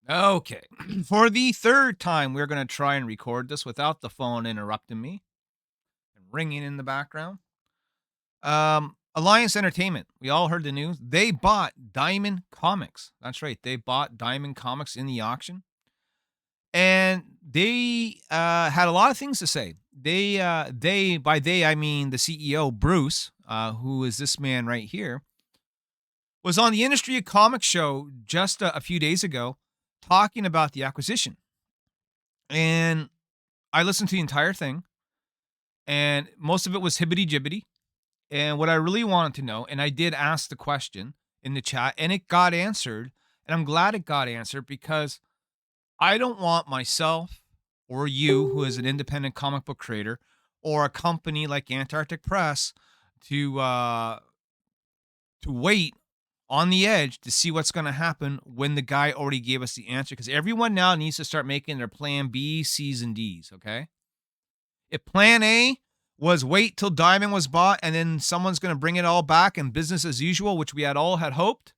Okay. For the third time, we're going to try and record this without the phone interrupting me and ringing in the background. Alliance Entertainment. We all heard the news. They bought Diamond Comics. That's right. They bought Diamond Comics in the auction. And they had a lot of things to say. By they, I mean the CEO, Bruce, who is this man right here, was on the Industry of Comics show just a few days ago talking about the acquisition. And I listened to the entire thing, and most of it was hibbity jibbity. And what I really wanted to know, and I did ask the question in the chat, and it got answered. And I'm glad it got answered because I don't want myself or you, who is an independent comic book creator, or a company like Antarctic Press, to wait on the edge to see what's going to happen when the guy already gave us the answer. Because everyone now needs to start making their plan B, C's, and D's. Okay. If plan A was wait till Diamond was bought and then someone's going to bring it all back and business as usual, which we had all had hoped,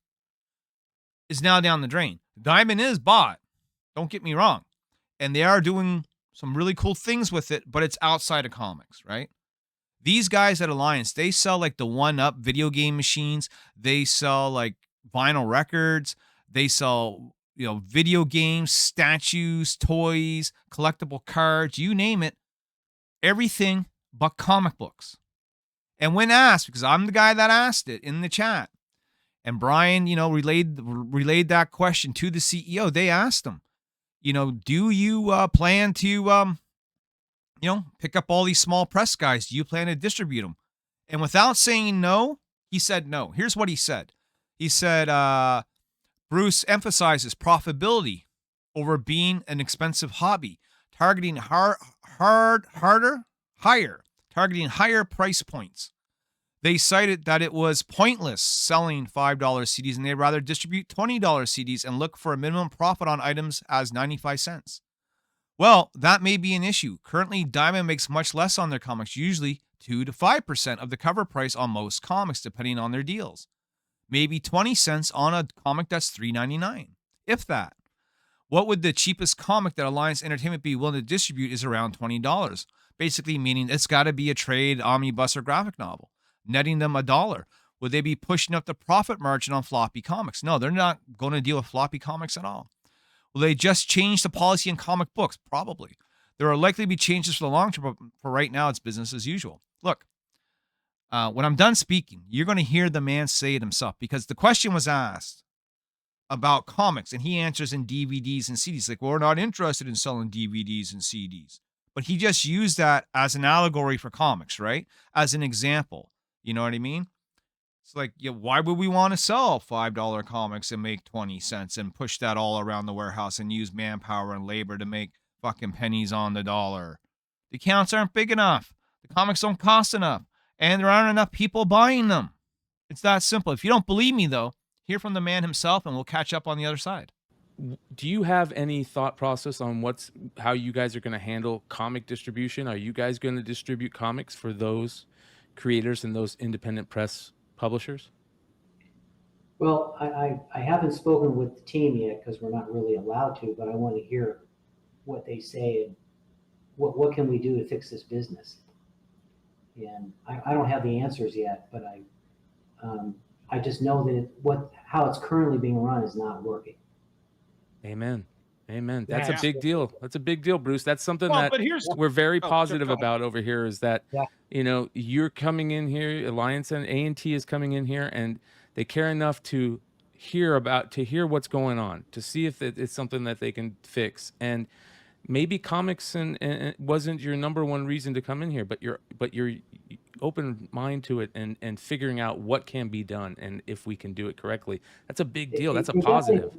is now down the drain. Diamond is bought. Don't get me wrong. And they are doing some really cool things with it, but it's outside of comics, right? These guys at Alliance, they sell like the one-up video game machines. They sell like vinyl records. They sell, video games, statues, toys, collectible cards, you name it. Everything but comic books. And when asked, because I'm the guy that asked it in the chat, and Brian, relayed that question to the CEO, they asked him, do you plan to, pick up all these small press guys? Do you plan to distribute them? And without saying no, he said no. Here's what he said. He said, Bruce emphasizes profitability over being an expensive hobby, targeting targeting higher price points. They cited that it was pointless selling $5 CDs and they'd rather distribute $20 CDs and look for a minimum profit on items as 95 cents. Well, that may be an issue. Currently, Diamond makes much less on their comics, usually 2 to 5% of the cover price on most comics, depending on their deals. Maybe 20 cents on a comic that's $3.99, if that. What would the cheapest comic that Alliance Entertainment be willing to distribute is around $20, basically meaning it's got to be a trade, omnibus, or graphic novel, netting them $1. Would they be pushing up the profit margin on floppy comics? No, they're not going to deal with floppy comics at all. Will they just change the policy in comic books? Probably. There are likely to be changes for the long term, but for right now, it's business as usual. Look, when I'm done speaking, you're going to hear the man say it himself, because the question was asked about comics, and he answers in DVDs and CDs. Like, well, we're not interested in selling DVDs and CDs. But he just used that as an allegory for comics, right? As an example. You know what I mean? It's like, why would we want to sell $5 comics and make 20 cents and push that all around the warehouse and use manpower and labor to make fucking pennies on the dollar? The accounts aren't big enough. The comics don't cost enough. And there aren't enough people buying them. It's that simple. If you don't believe me, though, hear from the man himself and we'll catch up on the other side. Do you have any thought process on how you guys are going to handle comic distribution? Are you guys going to distribute comics for those creators and those independent press publishers? Well, I haven't spoken with the team yet because we're not really allowed to, but I want to hear what they say and what can we do to fix this business. And I don't have the answers yet, but I just know that how it's currently being run is not working. Amen. That's a big deal. That's a big deal, Bruce. That's something that we're very positive about over here, is that, you're coming in here, Alliance and A&T is coming in here, and they care enough to hear what's going on, to see if it's something that they can fix. And maybe comics and wasn't your number one reason to come in here, but you're open mind to it and figuring out what can be done and if we can do it correctly. That's a big deal. That's a positive.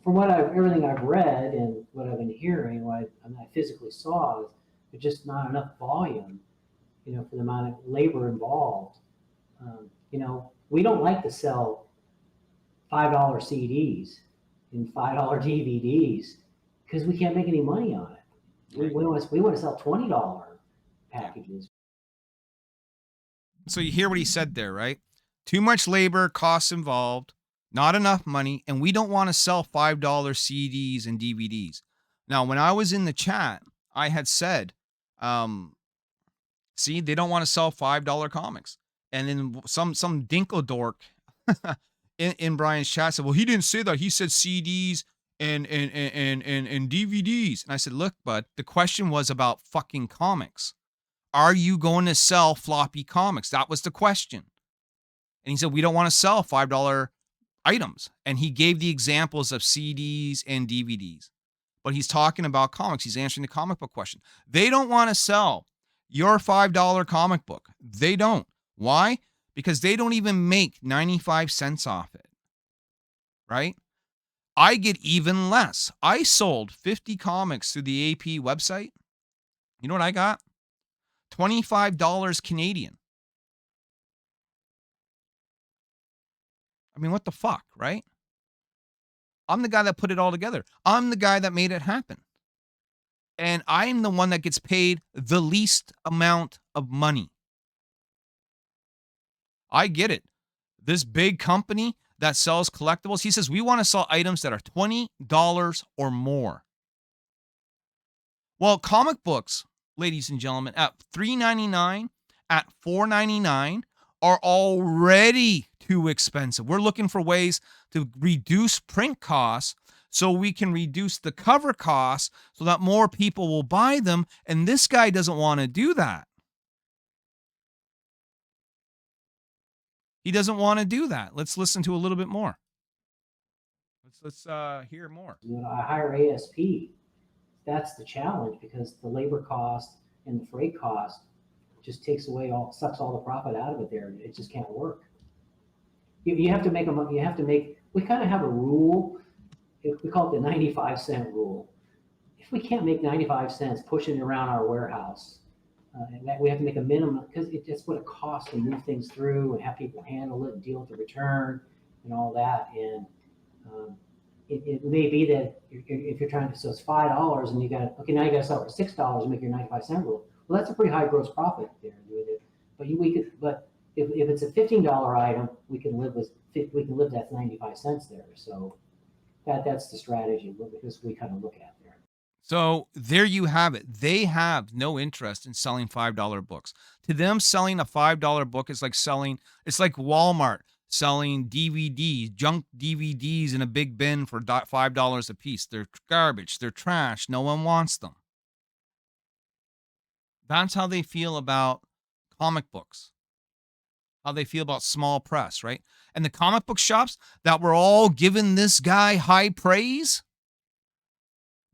From everything I've read and what I've been hearing, what I physically saw, there's just not enough volume, for the amount of labor involved. We don't like to sell $5 CDs and $5 DVDs because we can't make any money on it. We want to sell $20 packages. So you hear what he said there, right? Too much labor, costs involved, not enough money, and we don't want to sell $5 CDs and DVDs. Now, when I was in the chat, I had said, see, they don't want to sell $5 comics. And then some dinkle dork in Brian's chat said, well, he didn't say that. He said CDs and DVDs. And I said, look, bud, the question was about fucking comics. Are you going to sell floppy comics? That was the question. And he said, we don't want to sell $5 items. And he gave the examples of CDs and DVDs. But he's talking about comics. He's answering the comic book question. They don't want to sell your $5 comic book. They don't. Why? Because they don't even make 95 cents off it. Right? I get even less. I sold 50 comics through the AP website. You know what I got? $25 Canadian. I mean, what the fuck, right? I'm the guy that put it all together. I'm the guy that made it happen. And I'm the one that gets paid the least amount of money. I get it. This big company that sells collectibles, he says, we want to sell items that are $20 or more. Well, comic books, ladies and gentlemen, at $3.99, at $4.99 are already too expensive. We're looking for ways to reduce print costs so we can reduce the cover costs so that more people will buy them. And this guy doesn't want to do that. He doesn't want to do that. Let's listen to a little bit more. Let's hear more. A higher ASP. That's the challenge, because the labor cost and the freight cost just sucks all the profit out of it there. It just can't work. You have to make we kind of have a rule. We call it the 95-cent rule. If we can't make 95 cents pushing around our warehouse, and that we have to make a minimum, because it's what it costs to move things through and have people handle it and deal with the return and all that. And it may be that if you're trying to, so it's $5 and now you got to sell it for $6 and make your 95-cent rule. Well, that's a pretty high gross profit there with it. But if it's a $15 item, we can live that 95 cents there. So that's the strategy because we kind of look at there. So there you have it. They have no interest in selling $5 books. To them, selling a $5 book is like it's like Walmart selling DVDs, junk DVDs in a big bin for $5 a piece. They're garbage. They're trash. No one wants them. That's how they feel about comic books. How they feel about small press, right? And the comic book shops that were all giving this guy high praise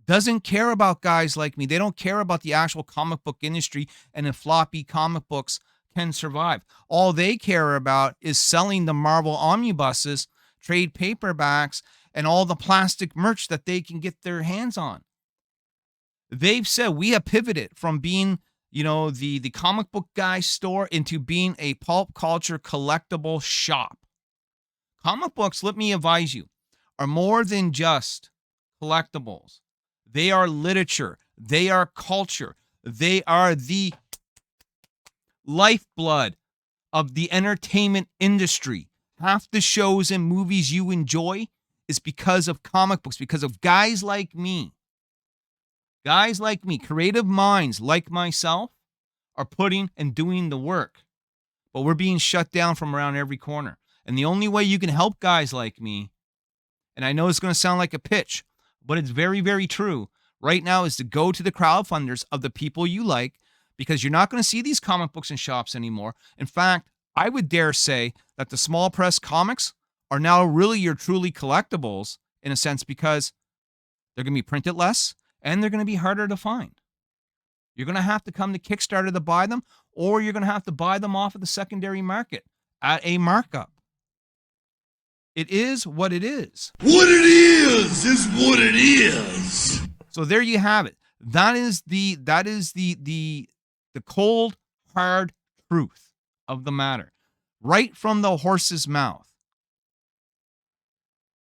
doesn't care about guys like me. They don't care about the actual comic book industry and if floppy comic books can survive. All they care about is selling the Marvel omnibuses, trade paperbacks, and all the plastic merch that they can get their hands on. They've said we have pivoted from being, the comic book guy store into being a pulp culture collectible shop. Comic books, let me advise you, are more than just collectibles. They are literature. They are culture. They are the lifeblood of the entertainment industry. Half the shows and movies you enjoy is because of comic books, because of guys like me. Guys like me, creative minds like myself, are putting and doing the work. But we're being shut down from around every corner. And the only way you can help guys like me, and I know it's going to sound like a pitch, but it's very, very true, right now is to go to the crowdfunders of the people you like, because you're not going to see these comic books in shops anymore. In fact, I would dare say that the small press comics are now really your truly collectibles in a sense, because they're going to be printed less and they're going to be harder to find. You're going to have to come to Kickstarter to buy them, or you're going to have to buy them off of the secondary market at a markup. It is what it is. What it is what it is. So there you have it. That is the cold, hard truth of the matter, right from the horse's mouth.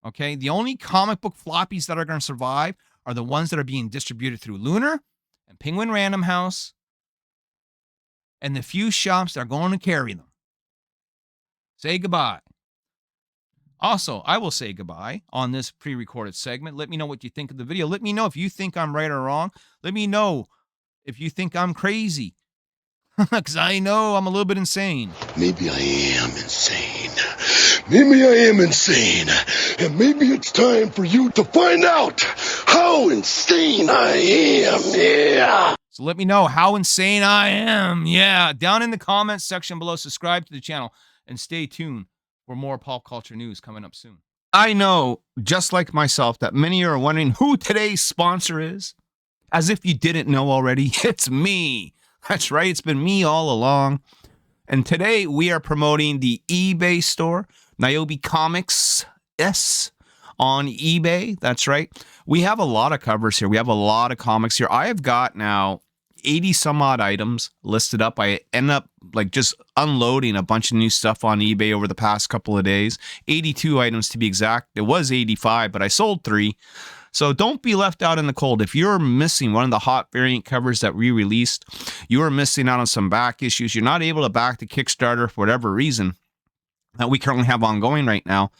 Okay, the only comic book floppies that are going to survive are the ones that are being distributed through Lunar and Penguin Random House, and the few shops that are going to carry them. Say goodbye. Also, I will say goodbye on this pre-recorded segment. Let me know what you think of the video. Let me know if you think I'm right or wrong. Let me know if you think I'm crazy. Because I know I'm a little bit insane. Maybe I am insane. Maybe I am insane. And maybe it's time for you to find out how insane I am. Yeah. So let me know how insane I am. Yeah. Down in the comments section below, subscribe to the channel and stay tuned for more pop culture news coming up soon. I know, just like myself, that many are wondering who today's sponsor is. As if you didn't know already, it's me. That's right, it's been me all along. And today we are promoting the eBay store, Nyobicomics on eBay. That's right. We have a lot of covers here. We have a lot of comics here. I have got now 80 some odd items listed up. I end up like just unloading a bunch of new stuff on eBay over the past couple of days. 82 items to be exact. It was 85, but I sold 3. So don't be left out in the cold. If you're missing one of the hot variant covers that we released, you are missing out on some back issues. You're not able to back the Kickstarter for whatever reason that we currently have ongoing right now.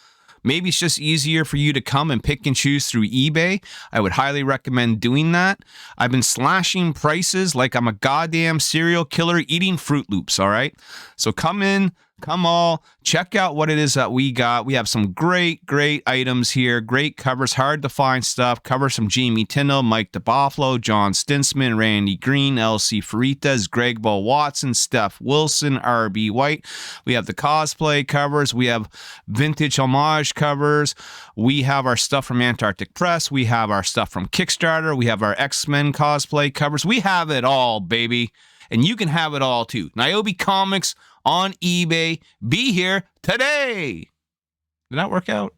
Maybe it's just easier for you to come and pick and choose through eBay. I would highly recommend doing that. I've been slashing prices like I'm a goddamn serial killer eating Fruit Loops, all right? So come in, come all, check out what it is that we got. We have some great items here, great covers, hard to find stuff. Covers from Jamie Tindall, Mike DeBuffalo, John Stinsman, Randy Green, LC Faritas, Greg Bo Watson, Steph Wilson, RB White. We have the cosplay covers. We have vintage homage covers. We have our stuff from Antarctic Press. We have our stuff from Kickstarter. We have our X-Men cosplay covers. We have it all, baby. And you can have it all too. Nyobicomics on eBay. Be here today. Did that work out?